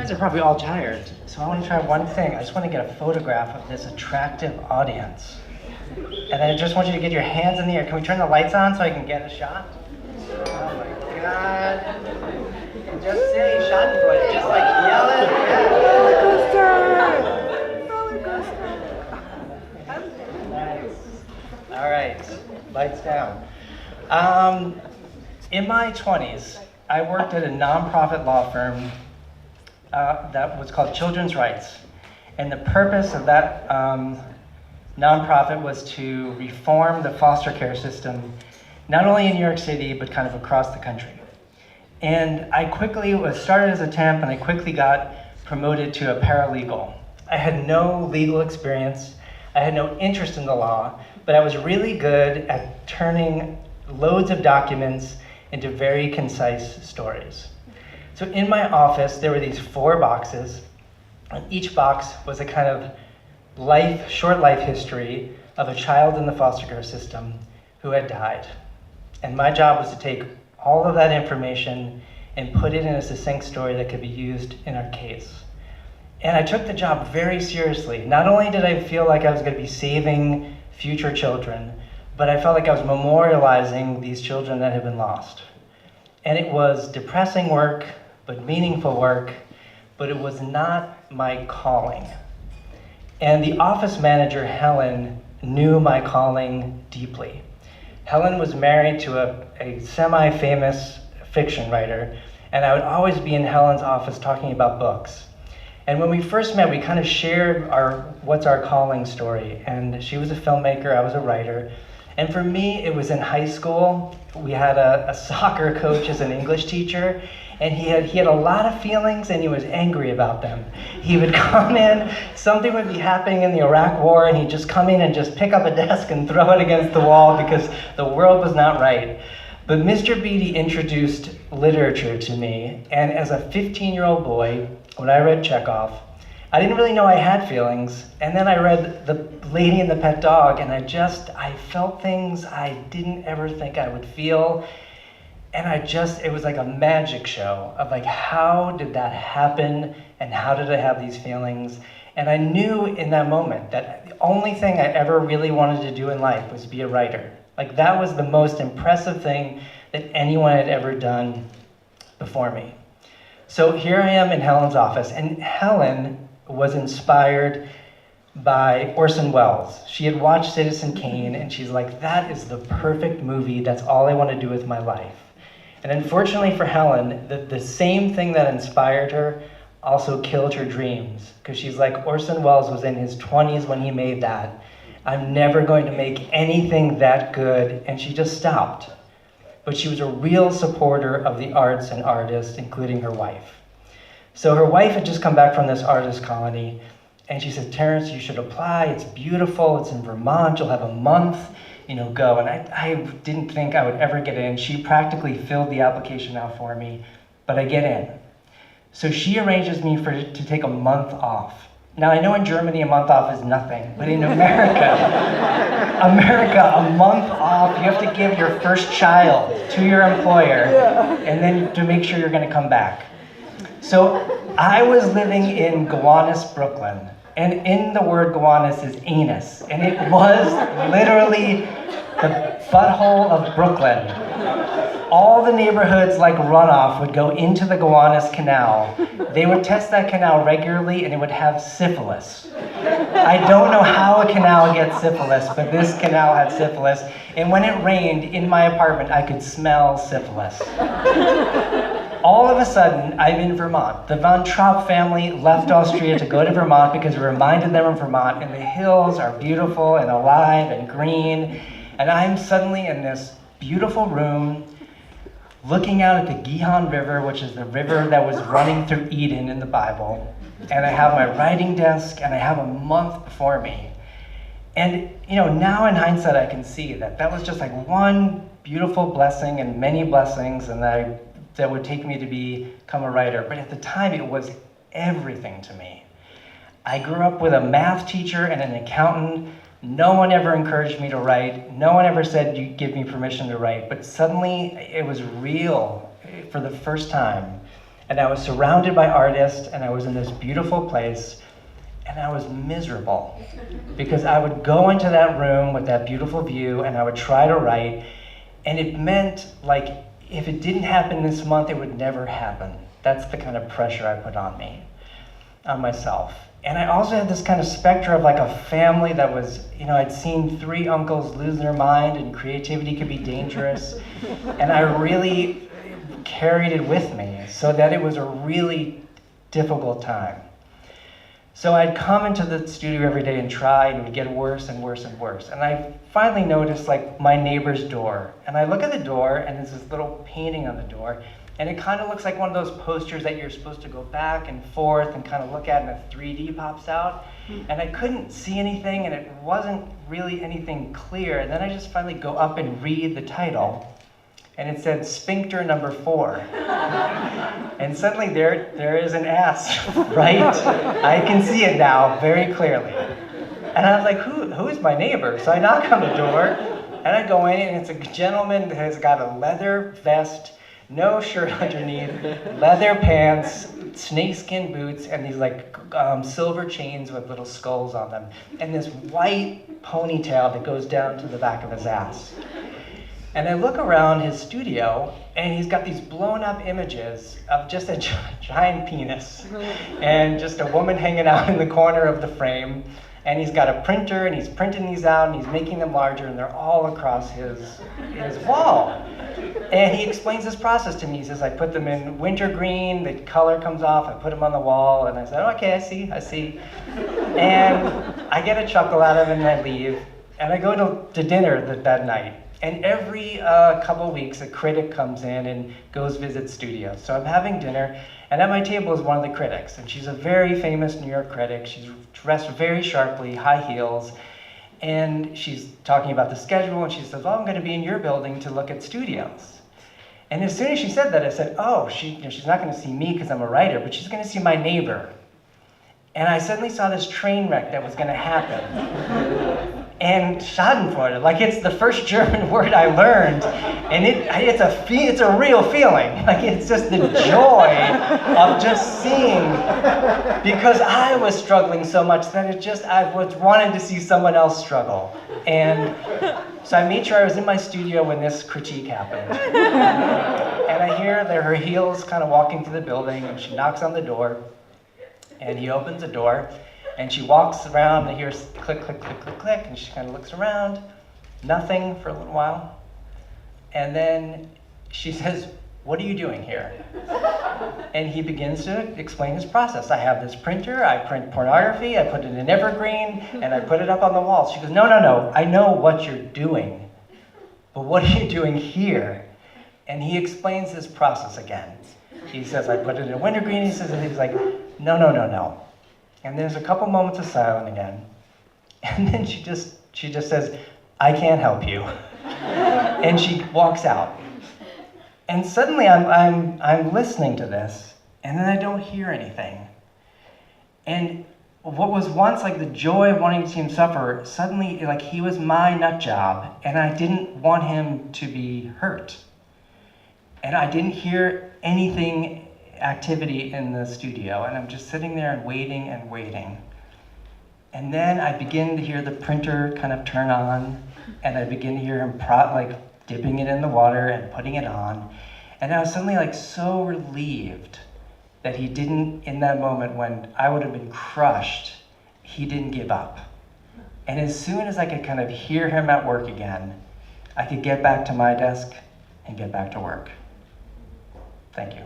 guys are probably all tired, so I want to try one thing. I just want to get a photograph of this attractive audience. And I just want you to get your hands in the air. Can we turn the lights on so I can get a shot? Oh my God. And just say Schadenfreude, just like yell it. Roller coaster! Nice. All right, lights down. In my 20s, I worked at a nonprofit law firm that was called Children's Rights. And the purpose of that nonprofit was to reform the foster care system, not only in New York City, but kind of across the country. And I quickly started as a temp, and I quickly got promoted to a paralegal. I had no legal experience, I had no interest in the law, but I was really good at turning loads of documents into very concise stories. So in my office, there were these 4 boxes, and each box was a kind of short life history of a child in the foster care system who had died. And my job was to take all of that information and put it in a succinct story that could be used in our case. And I took the job very seriously. Not only did I feel like I was going to be saving future children, but I felt like I was memorializing these children that had been lost. And it was depressing work, but meaningful work, but it was not my calling. And the office manager, Helen, knew my calling deeply. Helen was married to a semi-famous fiction writer, and I would always be in Helen's office talking about books. And when we first met, we kind of shared what's our calling story. And she was a filmmaker, I was a writer. And for me, it was in high school. We had a soccer coach as an English teacher, and he had a lot of feelings, and he was angry about them. He would come in, something would be happening in the Iraq War, and he'd just come in and just pick up a desk and throw it against the wall because the world was not right. But Mr. Beatty introduced literature to me, and as a 15-year-old boy, when I read Chekhov, I didn't really know I had feelings, and then I read The Lady and the Pet Dog, and I felt things I didn't ever think I would feel, and it was like a magic show of like, how did that happen, and how did I have these feelings? And I knew in that moment that the only thing I ever really wanted to do in life was be a writer. Like, that was the most impressive thing that anyone had ever done before me. So here I am in Helen's office, and Helen was inspired by Orson Welles. She had watched Citizen Kane, and she's like, that is the perfect movie, that's all I want to do with my life. And unfortunately for Helen, the same thing that inspired her also killed her dreams, because she's like, Orson Welles was in his 20s when he made that. I'm never going to make anything that good, and she just stopped. But she was a real supporter of the arts and artists, including her wife. So her wife had just come back from this artist colony, and she said, Terence, you should apply, it's beautiful, it's in Vermont, you'll have a month, go. And I didn't think I would ever get in. She practically filled the application out for me, but I get in. So she arranges me to take a month off. Now, I know in Germany a month off is nothing, but in America, a month off, you have to give your first child to your employer, and then to make sure you're going to come back. So I was living in Gowanus, Brooklyn, and in the word Gowanus is anus, and it was literally the butthole of Brooklyn. All the neighborhoods like runoff would go into the Gowanus Canal. They would test that canal regularly, and it would have syphilis. I don't know how a canal gets syphilis, but this canal had syphilis, and when it rained in my apartment, I could smell syphilis. All of a sudden, I'm in Vermont. The Von Trapp family left Austria to go to Vermont because it reminded them of Vermont, and the hills are beautiful and alive and green, and I'm suddenly in this beautiful room looking out at the Gihon River, which is the river that was running through Eden in the Bible, and I have my writing desk, and I have a month before me. And now in hindsight, I can see that was just like one beautiful blessing and many blessings, and that would take me to become a writer. But at the time, it was everything to me. I grew up with a math teacher and an accountant. No one ever encouraged me to write. No one ever said, you give me permission to write. But suddenly, it was real for the first time. And I was surrounded by artists, and I was in this beautiful place, and I was miserable. Because I would go into that room with that beautiful view, and I would try to write, and it meant, like, if it didn't happen this month, it would never happen. That's the kind of pressure I put on myself. And I also had this kind of specter of like a family that was, I'd seen 3 uncles lose their mind and creativity could be dangerous. And I really carried it with me so that it was a really difficult time. So I'd come into the studio every day and try, and it would get worse and worse and worse. And I finally noticed like my neighbor's door. And I look at the door, and there's this little painting on the door. And it kind of looks like one of those posters that you're supposed to go back and forth and kind of look at, and a 3D pops out. And I couldn't see anything, and it wasn't really anything clear. And then I just finally go up and read the title, and it said Sphincter number 4. And suddenly there is an ass, right? I can see it now very clearly. And I was like, who is my neighbor? So I knock on the door, and I go in, and it's a gentleman that has got a leather vest, no shirt underneath, leather pants, snakeskin boots, and these like silver chains with little skulls on them, and this white ponytail that goes down to the back of his ass. And I look around his studio, and he's got these blown up images of just a giant penis and just a woman hanging out in the corner of the frame. And he's got a printer, and he's printing these out, and he's making them larger, and they're all across his wall. And he explains this process to me. He says, I put them in wintergreen, the color comes off, I put them on the wall, and I said, okay, I see. And I get a chuckle out of it, and I leave. And I go to dinner that night. And every couple weeks, a critic comes in and goes visit studios. So I'm having dinner, and at my table is one of the critics. And she's a very famous New York critic. She's dressed very sharply, high heels. And she's talking about the schedule, and she says, well, I'm going to be in your building to look at studios. And as soon as she said that, I said, oh, she's not going to see me because I'm a writer, but she's going to see my neighbor. And I suddenly saw this train wreck that was going to happen. And Schadenfreude, like it's the first German word I learned, and it's a real feeling. Like it's just the joy of just seeing, because I was struggling so much that I was wanting to see someone else struggle. And so I made sure I was in my studio when this critique happened. And I hear that her heels kind of walking through the building, and she knocks on the door, and he opens the door. And she walks around and hears click, click, click, click, click, and she kind of looks around, nothing for a little while. And then she says, what are you doing here? And he begins to explain his process. I have this printer, I print pornography, I put it in evergreen, and I put it up on the wall. She goes, no, I know what you're doing, but what are you doing here? And he explains his process again. He says, I put it in wintergreen, he's like, no. And there's a couple moments of silence again. And then she just says, I can't help you. And she walks out. And suddenly I'm listening to this, and then I don't hear anything. And what was once like the joy of wanting to see him suffer, suddenly like he was my nut job, and I didn't want him to be hurt. And I didn't hear anything activity in the studio, and I'm just sitting there and waiting. And then I begin to hear the printer kind of turn on, and I begin to hear him dipping it in the water and putting it on. And I was suddenly like so relieved that he didn't, in that moment when I would have been crushed, he didn't give up. And as soon as I could kind of hear him at work again, I could get back to my desk and get back to work. Thank you.